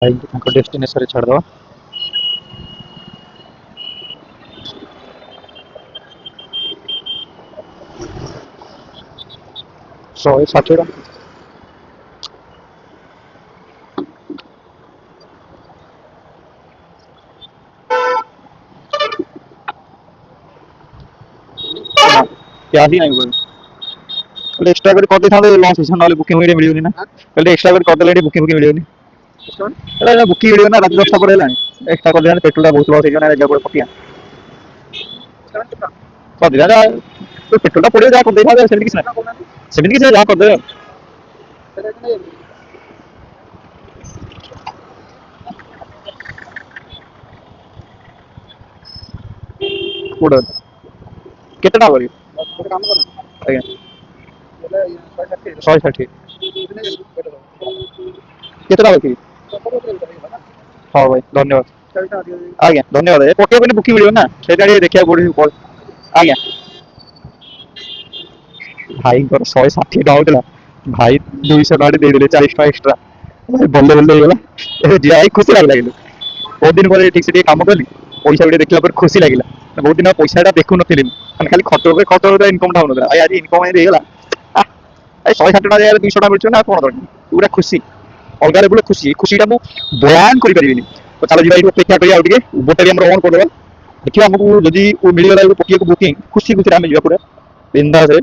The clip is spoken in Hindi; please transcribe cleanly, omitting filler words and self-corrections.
डेस्टिनेशन छाड़ दवा 160 क्या ही आई एक्सट्रा कर लॉन्च ना बुकिंग वीडियो मिलियोनी ना एक्सट्रा कर बुकिंग मिलियोनी बुकिंग वीडियो ना रात 10टा पर एक्सट्रा कर पेट्रोल बहुत लॉस हो पकिया तो पेट्रोल पड़े जहाँ कर देखा सेमती किसी जहाँ कर दे कोड केते टा करी आज्ञा 160 केते टा बाकी हाँ भाई धन्यवाद आज्ञा धन्यवाद पकेबनी बुकिंग मिलियो ना से देखा पड़ो आज्ञा भाई 160 टका होता भाई 200 टका देदेले 40 टका एक्सट्रा बल्ले बल्ले होगा जाए खुशी लगे बहुत दिन पर ठीक से कम कली पैसा भी देखला खुशी लगे बहुत दिन पैसा देखु नी खाली खतर खतर इनकम होना आज इनकम देगा 160 टका 200 टका मिलना कौन पूरा खुशी अलग लेवल खुशी खुशी मुझे बयान करें तो चलो जी अपेक्षा करिए बोटे ऑन कर देखिए आमको जब मिलगला पकिया बुकिंग खुशी खुशी आम जा पूरा बिंदास